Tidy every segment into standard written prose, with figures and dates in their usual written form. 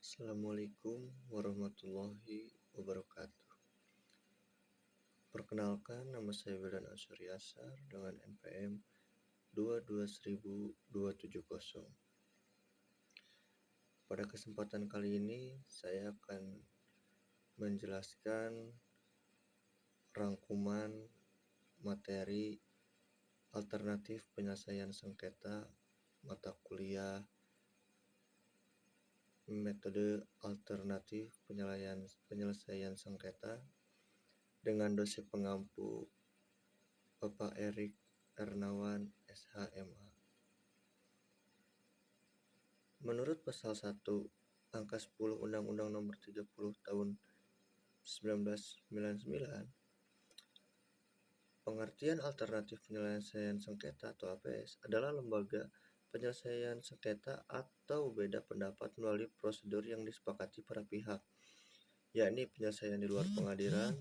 Assalamualaikum warahmatullahi wabarakatuh. Perkenalkan, nama saya Wildan Asyuriasar dengan NPM 2200270. Pada kesempatan kali ini, saya akan menjelaskan rangkuman materi alternatif penyelesaian sengketa mata kuliah metode alternatif penyelesaian sengketa dengan dosen pengampu Bapak Erik Ernawan SHMA. Menurut pasal 1 angka 10 Undang-Undang Nomor 30 Tahun 1999, pengertian alternatif penyelesaian sengketa atau APS adalah lembaga penyelesaian sengketa atau beda pendapat melalui prosedur yang disepakati para pihak, yakni penyelesaian di luar pengadilan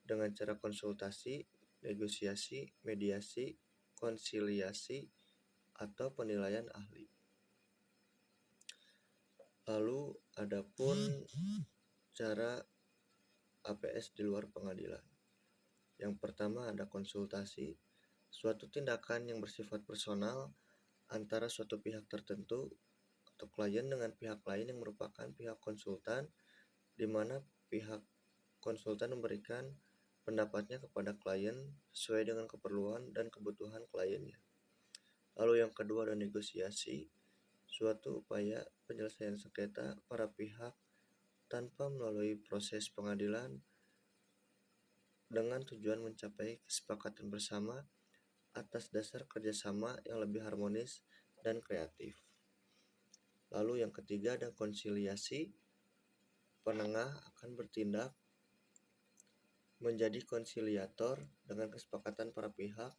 dengan cara konsultasi, negosiasi, mediasi, konsiliasi, atau penilaian ahli. Lalu adapun cara APS di luar pengadilan. Yang pertama ada konsultasi, suatu tindakan yang bersifat personal antara suatu pihak tertentu atau klien dengan pihak lain yang merupakan pihak konsultan, di mana pihak konsultan memberikan pendapatnya kepada klien sesuai dengan keperluan dan kebutuhan kliennya. Lalu yang kedua ada negosiasi, suatu upaya penyelesaian sengketa para pihak tanpa melalui proses pengadilan dengan tujuan mencapai kesepakatan bersama atas dasar kerjasama yang lebih harmonis dan kreatif. Lalu yang ketiga ada konsiliasi, penengah akan bertindak menjadi konsiliator dengan kesepakatan para pihak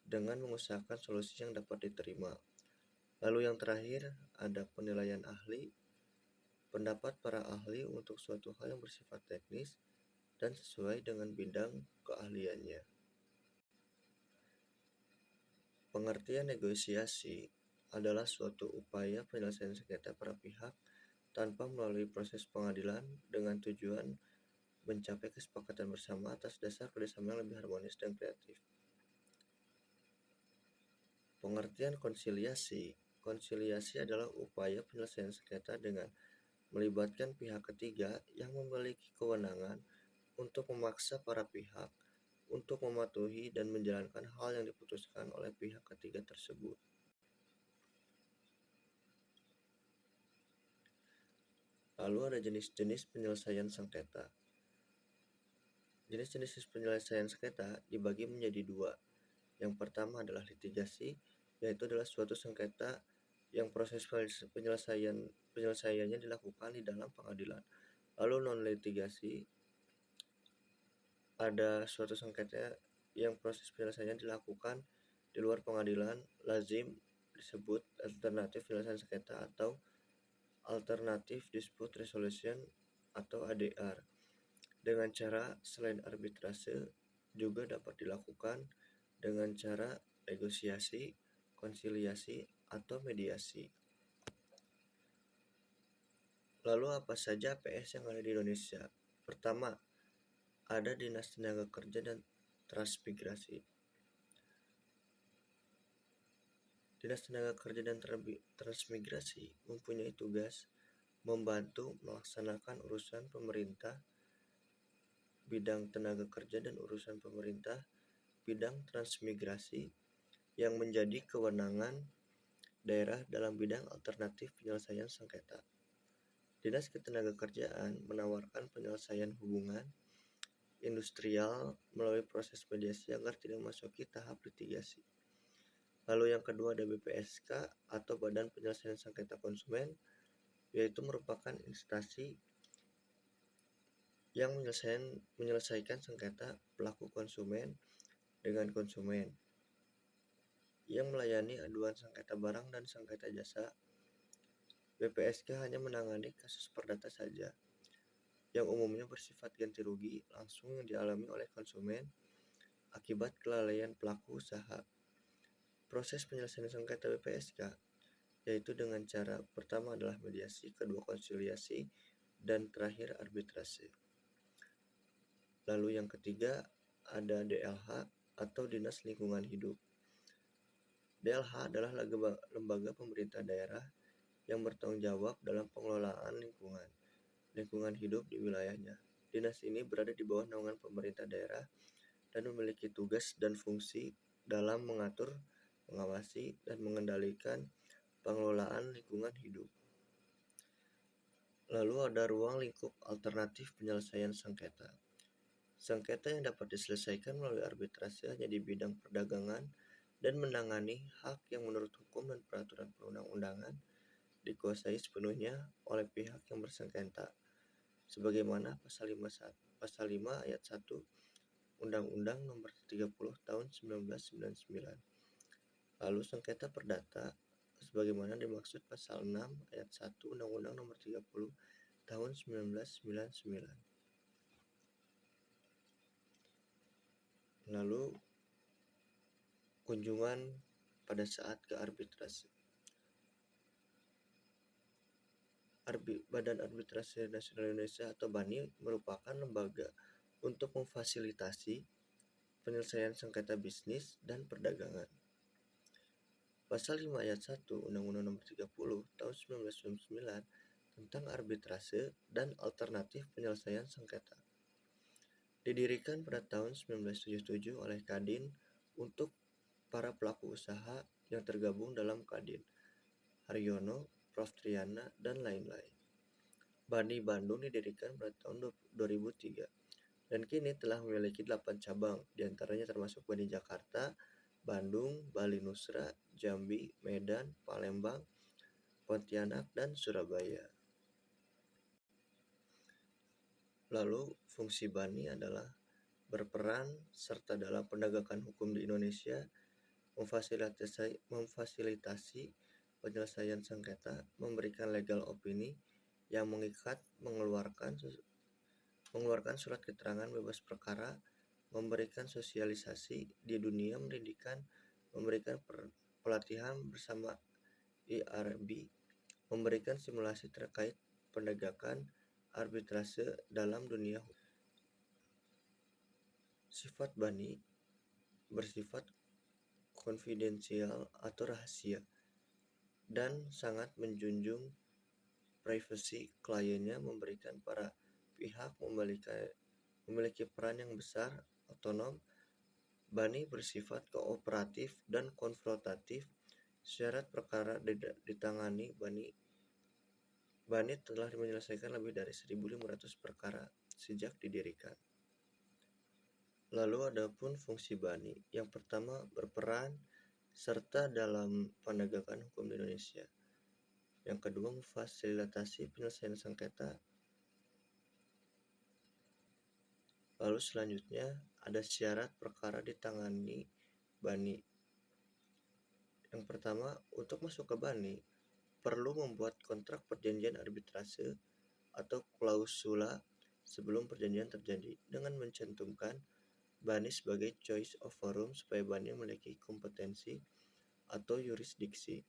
dengan mengusahakan solusi yang dapat diterima. Lalu yang terakhir ada penilaian ahli, pendapat para ahli untuk suatu hal yang bersifat teknis dan sesuai dengan bidang keahliannya. Pengertian negosiasi adalah suatu upaya penyelesaian sengketa para pihak tanpa melalui proses pengadilan dengan tujuan mencapai kesepakatan bersama atas dasar kerjasama yang lebih harmonis dan kreatif. Pengertian konsiliasi. Konsiliasi adalah upaya penyelesaian sengketa dengan melibatkan pihak ketiga yang memiliki kewenangan untuk memaksa para pihak untuk mematuhi dan menjalankan hal yang diputuskan oleh pihak ketiga tersebut. Lalu ada jenis-jenis penyelesaian sengketa. Jenis-jenis penyelesaian sengketa dibagi menjadi dua. Yang pertama adalah litigasi, yaitu adalah suatu sengketa yang proses penyelesaiannya dilakukan di dalam pengadilan. Lalu non-litigasi ada suatu sengketa yang proses penyelesaiannya dilakukan di luar pengadilan, lazim disebut alternatif penyelesaian sengketa atau alternative dispute resolution atau ADR. Dengan cara selain arbitrase juga dapat dilakukan dengan cara negosiasi, konsiliasi, atau mediasi. Lalu apa saja APS yang ada di Indonesia? Pertama, ada Dinas Tenaga Kerja dan Transmigrasi. Dinas Tenaga Kerja dan Transmigrasi mempunyai tugas membantu melaksanakan urusan pemerintah bidang tenaga kerja dan urusan pemerintah bidang transmigrasi yang menjadi kewenangan daerah dalam bidang alternatif penyelesaian sengketa. Dinas Ketenagakerjaan menawarkan penyelesaian hubungan industrial melalui proses mediasi agar tidak memasuki tahap litigasi. Lalu yang kedua ada BPSK atau Badan Penyelesaian Sengketa Konsumen, yaitu merupakan instansi yang menyelesaikan sengketa pelaku konsumen dengan konsumen, yang melayani aduan sengketa barang dan sengketa jasa. BPSK hanya menangani kasus perdata saja, yang umumnya bersifat ganti rugi langsung yang dialami oleh konsumen akibat kelalaian pelaku usaha. Proses penyelesaian sengketa BPSK yaitu dengan cara pertama adalah mediasi, kedua konsiliasi, dan terakhir arbitrase. Lalu yang ketiga ada DLH atau Dinas Lingkungan Hidup. DLH adalah lembaga pemerintah daerah yang bertanggung jawab dalam pengelolaan lingkungan hidup di wilayahnya. Dinas ini berada di bawah naungan pemerintah daerah dan memiliki tugas dan fungsi dalam mengatur, mengawasi, dan mengendalikan pengelolaan lingkungan hidup. Lalu ada ruang lingkup alternatif penyelesaian sengketa. Sengketa yang dapat diselesaikan melalui arbitrase hanya di bidang perdagangan dan menangani hak yang menurut hukum dan peraturan perundang-undangan dikuasai sepenuhnya oleh pihak yang bersengketa, sebagaimana pasal 5 ayat 1 Undang-Undang Nomor 30 Tahun 1999. Lalu sengketa perdata sebagaimana dimaksud pasal 6 ayat 1 Undang-Undang Nomor 30 Tahun 1999. Lalu kunjungan pada saat ke arbitrase. Badan Arbitrase Nasional Indonesia atau BANI merupakan lembaga untuk memfasilitasi penyelesaian sengketa bisnis dan perdagangan. Pasal 5 ayat 1 Undang-Undang Nomor 30 Tahun 1999 tentang arbitrase dan alternatif penyelesaian sengketa. Didirikan pada tahun 1977 oleh Kadin untuk para pelaku usaha yang tergabung dalam Kadin, Haryono, Prof. Triana, dan lain-lain. BANI Bandung didirikan pada tahun 2003 dan kini telah memiliki 8 cabang, diantaranya termasuk BANI Jakarta, Bandung, Bali Nusra, Jambi, Medan, Palembang, Pontianak, dan Surabaya. Lalu fungsi BANI adalah berperan serta dalam penegakan hukum di Indonesia, memfasilitasi penyelesaian sengketa, memberikan legal opini yang mengikat, mengeluarkan surat keterangan bebas perkara, memberikan sosialisasi di dunia pendidikan, memberikan pelatihan bersama IRB, memberikan simulasi terkait penegakan arbitrase dalam dunia hukum. Sifat BANI bersifat konfidensial atau rahasia dan sangat menjunjung privasi kliennya, memberikan para pihak memiliki peran yang besar, otonom. BANI bersifat kooperatif dan konfrontatif. Syarat perkara ditangani BANI telah menyelesaikan lebih dari 1.500 perkara sejak didirikan. Lalu adapun fungsi BANI. Yang pertama, berperan serta dalam penegakan hukum di Indonesia. Yang kedua, memfasilitasi penyelesaian sengketa. Lalu selanjutnya ada syarat perkara ditangani BANI. Yang pertama, untuk masuk ke BANI perlu membuat kontrak perjanjian arbitrase atau klausula sebelum perjanjian terjadi dengan mencantumkan BANI sebagai choice of forum supaya BANI memiliki kompetensi atau yurisdiksi.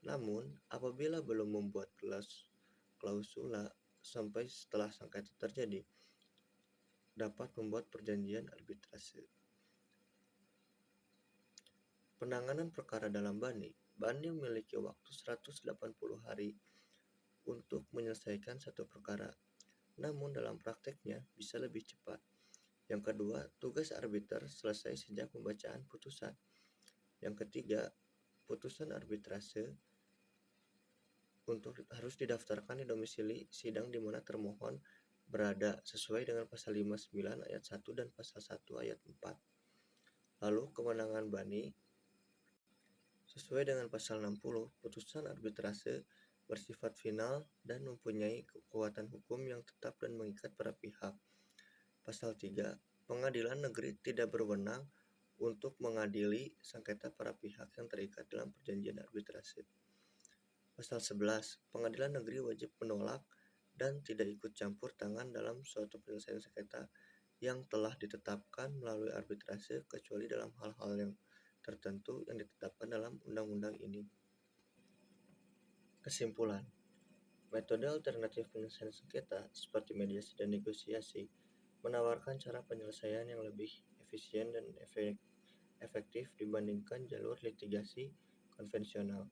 Namun, apabila belum membuat klausula sampai setelah sengketa terjadi, dapat membuat perjanjian arbitrase. Penanganan perkara dalam BANI memiliki waktu 180 hari untuk menyelesaikan satu perkara. Namun dalam prakteknya bisa lebih cepat. Yang kedua, tugas arbiter selesai sejak pembacaan putusan. Yang ketiga, putusan arbitrase harus didaftarkan di domisili sidang di mana termohon berada sesuai dengan pasal 59 ayat 1 dan pasal 1 ayat 4. Lalu kewenangan BANI sesuai dengan pasal 60, putusan arbitrase bersifat final dan mempunyai kekuatan hukum yang tetap dan mengikat para pihak. Pasal 3, pengadilan negeri tidak berwenang untuk mengadili sengketa para pihak yang terikat dalam perjanjian arbitrase. Pasal 11, pengadilan negeri wajib menolak dan tidak ikut campur tangan dalam suatu penyelesaian sengketa yang telah ditetapkan melalui arbitrase kecuali dalam hal-hal yang tertentu yang ditetapkan dalam undang-undang ini. Kesimpulan, metode alternatif penyelesaian sengketa seperti mediasi dan negosiasi menawarkan cara penyelesaian yang lebih efisien dan efektif dibandingkan jalur litigasi konvensional.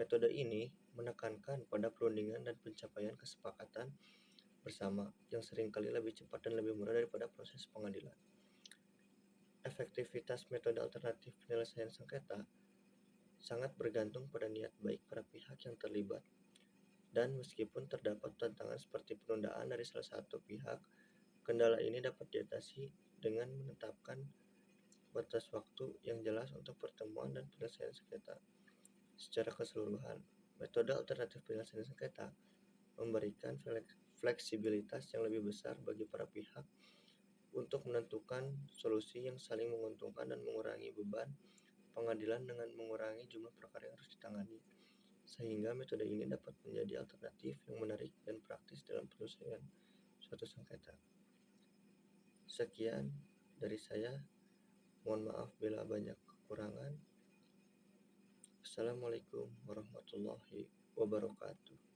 Metode ini menekankan pada perundingan dan pencapaian kesepakatan bersama yang seringkali lebih cepat dan lebih murah daripada proses pengadilan. Efektivitas metode alternatif penyelesaian sengketa sangat bergantung pada niat baik para pihak yang terlibat. Dan meskipun terdapat tantangan seperti penundaan dari salah satu pihak, kendala ini dapat diatasi dengan menetapkan batas waktu yang jelas untuk pertemuan dan penyelesaian sengketa. Secara keseluruhan, metode alternatif penyelesaian sengketa memberikan fleksibilitas yang lebih besar bagi para pihak untuk menentukan solusi yang saling menguntungkan dan mengurangi beban pengadilan dengan mengurangi jumlah perkara yang harus ditangani, sehingga metode ini dapat menjadi alternatif yang menarik dan praktis dalam penyelesaian suatu sengketa. Sekian dari saya, mohon maaf bila banyak kekurangan. Assalamualaikum warahmatullahi wabarakatuh.